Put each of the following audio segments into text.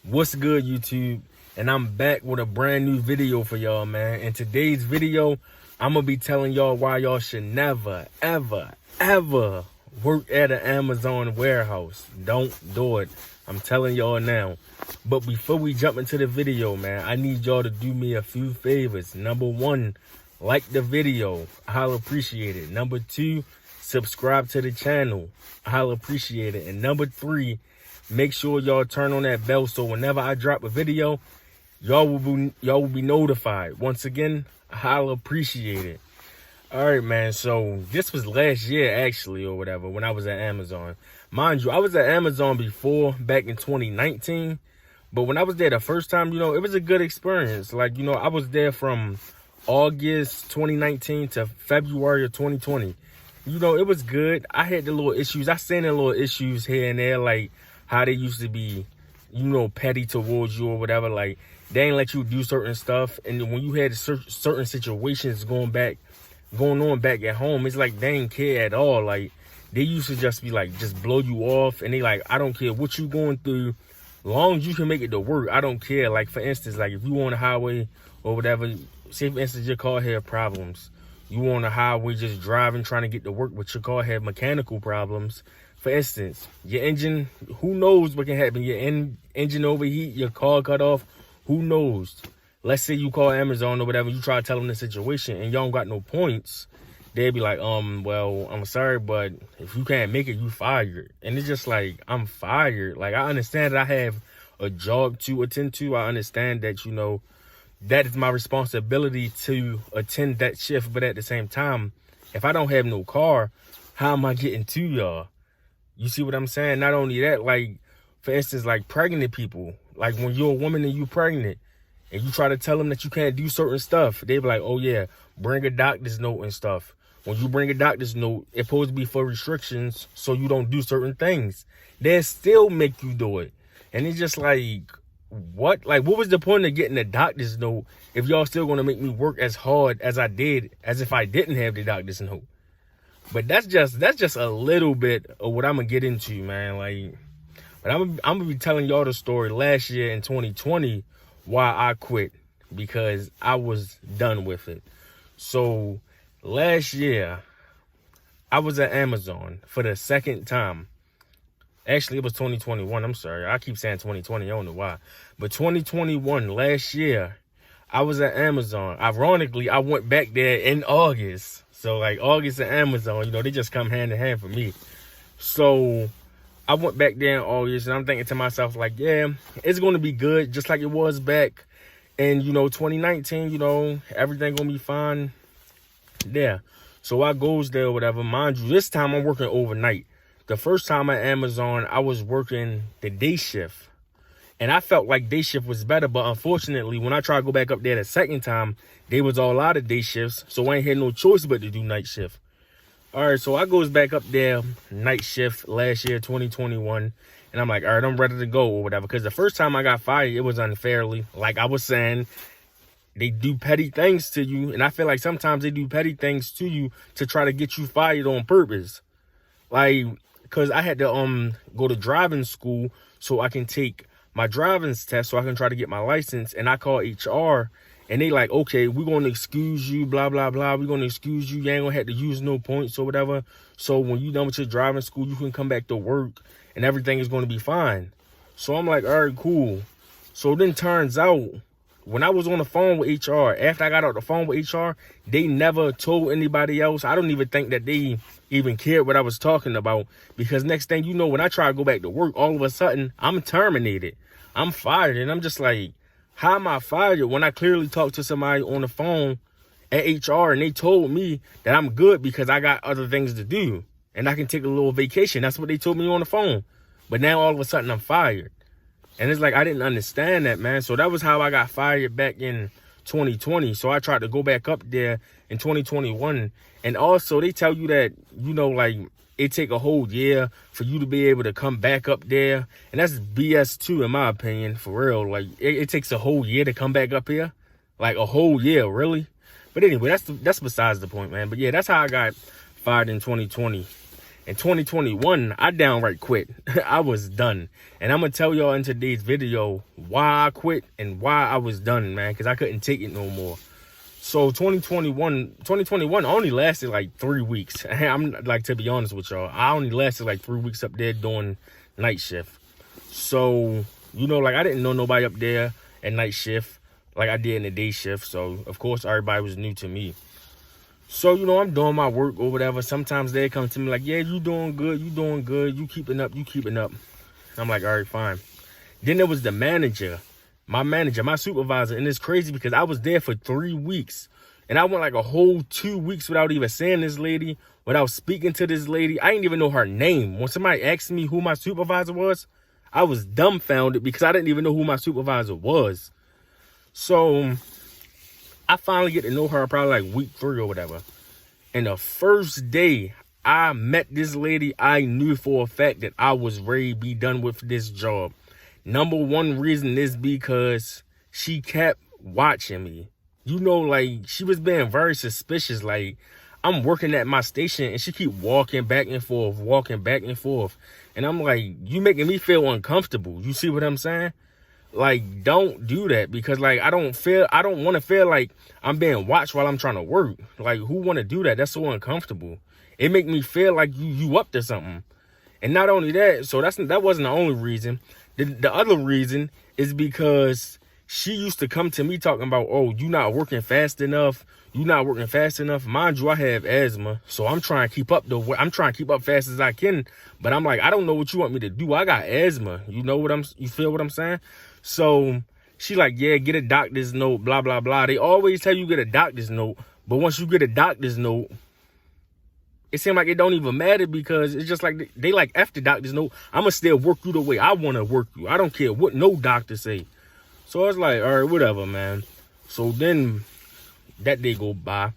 What's good, YouTube? And I'm back with a brand new video for y'all, man. In today's video, I'm gonna be telling y'all why y'all should never, ever work at an Amazon warehouse. Don't do it. I'm telling y'all now. But before we jump into the video, man, I need y'all to do me a few favors. Number one, like the video. I'll appreciate it. Number two, subscribe to the channel. I'll appreciate it. And number three, make sure y'all turn on that bell so whenever I drop a video, y'all will be notified. Once again, I'll appreciate it. All right, man. So this was last year, actually, or whatever, when I was at Amazon. Mind you, I was at Amazon before, back in 2019. But when I was there the first time, it was a good experience. Like, I was there from August 2019 to February of 2020. It was good. I had the little issues. I seen the little issues here and there, like how they used to be, petty towards you or whatever. Like, they ain't let you do certain stuff. And when you had certain situations going on back at home, it's like they ain't care at all. Like, they used to just be like, just blow you off. And they like, I don't care what you going through. Long as you can make it to work, I don't care. Like, for instance, like if you on the highway or whatever, say for instance, your car had problems. You on the highway just driving, trying to get to work, but your car had mechanical problems. For instance, your engine, who knows what can happen? Your engine overheat, your car cut off, who knows? Let's say you call Amazon or whatever, you try to tell them the situation and y'all don't got no points. They'd be like, well, I'm sorry, but if you can't make it, you fired. And it's just like, I'm fired. Like, I understand that I have a job to attend to. I understand that, that is my responsibility to attend that shift. But at the same time, if I don't have no car, how am I getting to y'all? You see what I'm saying? Not only that, like, for instance, like pregnant people, like when you're a woman and you pregnant and you try to tell them that you can't do certain stuff, they be like, oh yeah, bring a doctor's note and stuff. When you bring a doctor's note, it's supposed to be for restrictions so you don't do certain things. They still make you do it. And it's just like, what? Like, what was the point of getting a doctor's note if y'all still going to make me work as hard as I did as if I didn't have the doctor's note? But that's just a little bit of what I'm going to get into, man. Like, but I'm going to be telling y'all the story last year in 2020 why I quit, because I was done with it. So last year, I was at Amazon for the second time. Actually, it was 2021. I'm sorry. I keep saying 2020. I don't know why. But 2021, last year, I was at Amazon. Ironically, I went back there in August. So, like, August and Amazon, they just come hand in hand for me. So, I went back there in August, and I'm thinking to myself, like, yeah, it's going to be good, just like it was back in, 2019, everything going to be fine. Yeah. So, I goes there or whatever. Mind you, this time I'm working overnight. The first time at Amazon, I was working the day shift. And I felt like day shift was better, but unfortunately, when I tried to go back up there the second time, they was all out of day shifts, so I ain't had no choice but to do night shift. All right, so I goes back up there, night shift, last year, 2021, and I'm like, all right, I'm ready to go or whatever, because the first time I got fired, it was unfairly. Like I was saying, they do petty things to you, and I feel like sometimes they do petty things to you to try to get you fired on purpose. Like, because I had to go to driving school so I can take my driving's test so I can try to get my license. And I call HR and they like, okay, we're going to excuse you, blah, blah, blah. We're going to excuse you. You ain't going to have to use no points or whatever. So when you done with your driving school, you can come back to work and everything is going to be fine. So I'm like, all right, cool. So then turns out when I was on the phone with HR, after I got off the phone with HR, they never told anybody else. I don't even think that they even cared what I was talking about, because next thing you know, when I try to go back to work, all of a sudden I'm terminated. I'm fired. And I'm just like, how am I fired when I clearly talked to somebody on the phone at HR and they told me that I'm good because I got other things to do and I can take a little vacation. That's what they told me on the phone. But now all of a sudden I'm fired. And it's like, I didn't understand that, man. So that was how I got fired back in 2020. So I tried to go back up there in 2021. And also they tell you that, like it take a whole year for you to be able to come back up there. And that's BS too, in my opinion, for real. Like it takes a whole year to come back up here. Like a whole year, really? But anyway, that's besides the point, man. But yeah, that's how I got fired in 2020. In 2021, I downright quit. I was done. And I'm going to tell y'all in today's video why I quit and why I was done, man, because I couldn't take it no more. So 2021 only lasted like 3 weeks. I'm like, to be honest with y'all, I only lasted like 3 weeks up there doing night shift. So, you know, like I didn't know nobody up there at night shift like I did in the day shift. So, of course, everybody was new to me. So, you know, I'm doing my work or whatever. Sometimes they come to me like, yeah, you doing good. You keeping up. I'm like, all right, fine. Then there was the manager, my supervisor. And it's crazy because I was there for 3 weeks. And I went like a whole 2 weeks without even seeing this lady, without speaking to this lady. I didn't even know her name. When somebody asked me who my supervisor was, I was dumbfounded because I didn't even know who my supervisor was. So I finally get to know her probably like week 3 or whatever. And the first day I met this lady, I knew for a fact that I was ready to be done with this job. Number one reason is because she kept watching me. You know, like, she was being very suspicious. Like, I'm working at my station and she keep walking back and forth. And I'm like, you making me feel uncomfortable. You see what I'm saying? Like, don't do that, because like I don't want to feel like I'm being watched while I'm trying to work. Like, who want to do that? That's so uncomfortable. It make me feel like you up to something. And not only that, so that wasn't the only reason. The other reason is because she used to come to me talking about, oh, you not working fast enough. Mind you, I have asthma, so I'm trying to keep up fast as I can. But I'm like, I don't know what you want me to do. I got asthma. You feel what I'm saying? So she like, yeah, get a doctor's note, blah, blah, blah. They always tell you get a doctor's note. But once you get a doctor's note, it seems like it don't even matter, because it's just like they like F the doctor's note. I'm going to still work you the way I want to work you. I don't care what no doctor say. So I was like, all right, whatever, man. So then that day go by.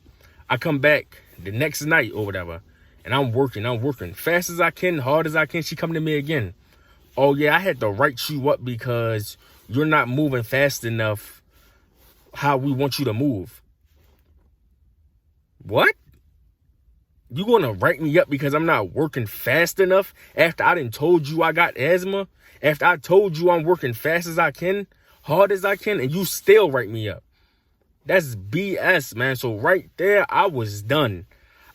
I come back the next night or whatever, and I'm working fast as I can, hard as I can. She come to me again. Oh, yeah, I had to write you up because you're not moving fast enough how we want you to move. What? You gonna write me up because I'm not working fast enough after I done told you I got asthma? After I told you I'm working fast as I can, hard as I can, and you still write me up? That's BS, man. So right there, I was done.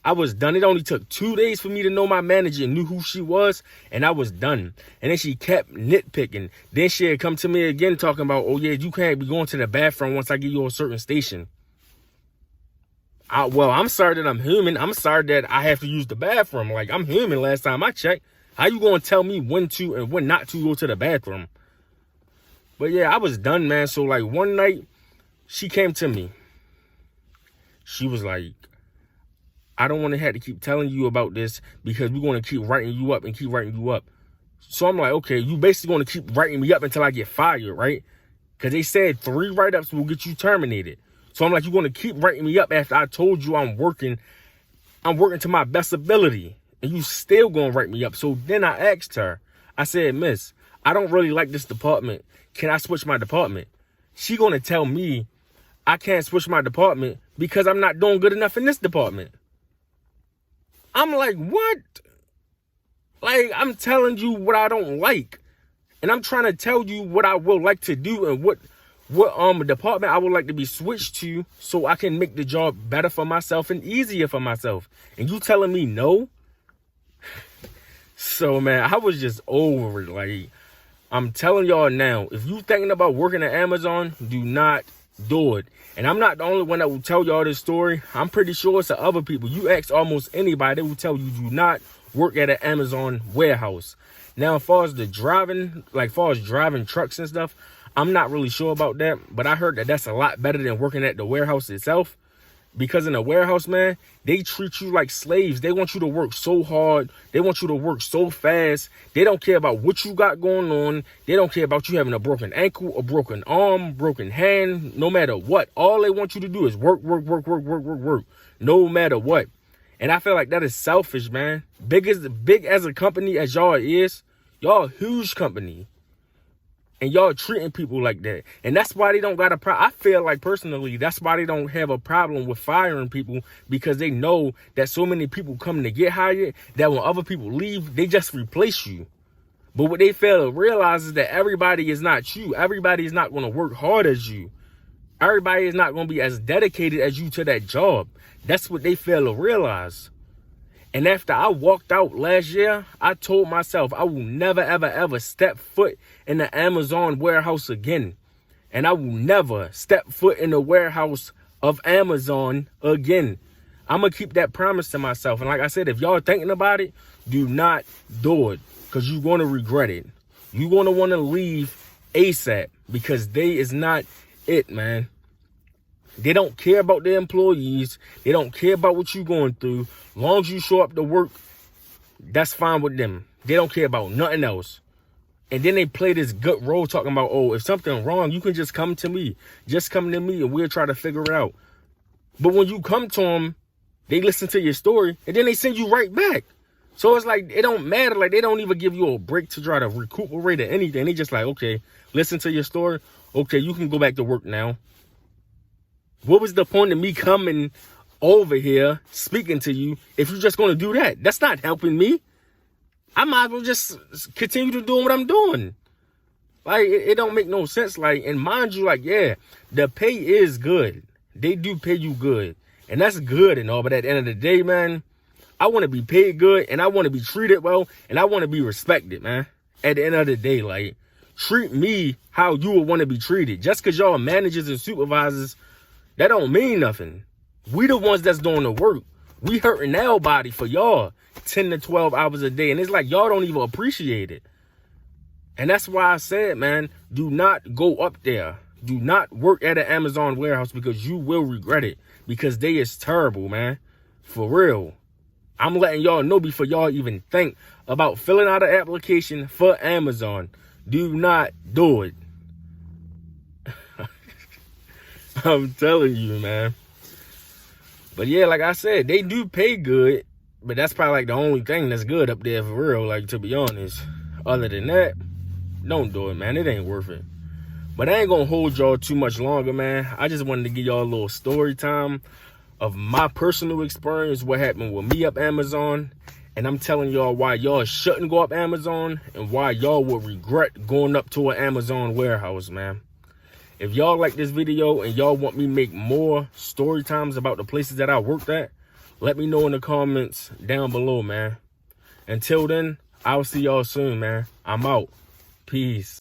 It only took 2 days for me to know my manager and knew who she was, and I was done. And then she kept nitpicking. Then she had come to me again talking about, oh, yeah, you can't be going to the bathroom once I get you a certain station. Well, I'm sorry that I'm human. I'm sorry that I have to use the bathroom. Like, I'm human last time I checked. How you going to tell me when to and when not to go to the bathroom? But, yeah, I was done, man. So, like, one night, she came to me. She was like, I don't want to have to keep telling you about this because we're going to keep writing you up. So I'm like, okay, you basically going to keep writing me up until I get fired, right? Because they said 3 write-ups will get you terminated. So I'm like, you're going to keep writing me up after I told you I'm working to my best ability, and you still going to write me up. So then I asked her, I said, miss, I don't really like this department. Can I switch my department? She going to tell me I can't switch my department because I'm not doing good enough in this department. I'm like, what? Like, I'm telling you what I don't like. And I'm trying to tell you what I would like to do and what department I would like to be switched to so I can make the job better for myself and easier for myself. And you telling me no? So, man, I was just over it. Like, I'm telling y'all now, if you thinking about working at Amazon, do not do it. And I'm not the only one that will tell y'all this story. I'm pretty sure it's to other people. You ask almost anybody, they will tell you do not work at an Amazon warehouse. Now, as far as driving trucks and stuff, I'm not really sure about that. But I heard that that's a lot better than working at the warehouse itself. Because in a warehouse, man, they treat you like slaves. They want you to work so hard. They want you to work so fast. They don't care about what you got going on. They don't care about you having a broken ankle, a broken arm, broken hand, no matter what. All they want you to do is work, no matter what. And I feel like that is selfish, man. Big as a company as y'all is, y'all a huge company. And y'all treating people like that. And that's why they don't got a problem. I feel like personally, that's why they don't have a problem with firing people, because they know that so many people come to get hired that when other people leave, they just replace you. But what they fail to realize is that everybody is not you. Everybody is not going to work hard as you. Everybody is not going to be as dedicated as you to that job. That's what they fail to realize. And after I walked out last year, I told myself I will never, ever, ever step foot in the Amazon warehouse again. And I will never step foot in the warehouse of Amazon again. I'm going to keep that promise to myself. And like I said, if y'all thinking about it, do not do it, because you're going to regret it. You're going to want to leave ASAP, because they is not it, man. They don't care about their employees. They don't care about what you're going through. As long as you show up to work, that's fine with them. They don't care about nothing else. And then they play this gut role talking about, oh, if something's wrong, you can just come to me. Just come to me and we'll try to figure it out. But when you come to them, they listen to your story and then they send you right back. So it's like, it don't matter. Like, they don't even give you a break to try to recuperate or anything. They just like, okay, listen to your story. Okay, you can go back to work now. What was the point of me coming over here speaking to you if you're just going to do that? That's not helping me. I might as well just continue to do what I'm doing. Like, it don't make no sense. Like, and mind you, like, yeah, the pay is good. They do pay you good. And that's good and all. But at the end of the day, man, I want to be paid good and I want to be treated well and I want to be respected, man. At the end of the day, like, treat me how you would want to be treated. Just because y'all managers and supervisors, that don't mean nothing. We the ones that's doing the work. We hurting our body for y'all 10 to 12 hours a day. And it's like y'all don't even appreciate it. And that's why I said, man, do not go up there. Do not work at an Amazon warehouse, because you will regret it. Because they is terrible, man. For real. I'm letting y'all know before y'all even think about filling out an application for Amazon. Do not do it. I'm telling you, man. But yeah, like I said, they do pay good, but that's probably like the only thing that's good up there for real, like, to be honest. Other than that, don't do it, man. It ain't worth it. But I ain't gonna hold y'all too much longer, man. I just wanted to give y'all a little story time of my personal experience, what happened with me up Amazon. And I'm telling y'all why y'all shouldn't go up Amazon and why y'all will regret going up to an Amazon warehouse, man. If y'all like this video and y'all want me to make more story times about the places that I worked at, let me know in the comments down below, man. Until then, I'll see y'all soon, man. I'm out. Peace.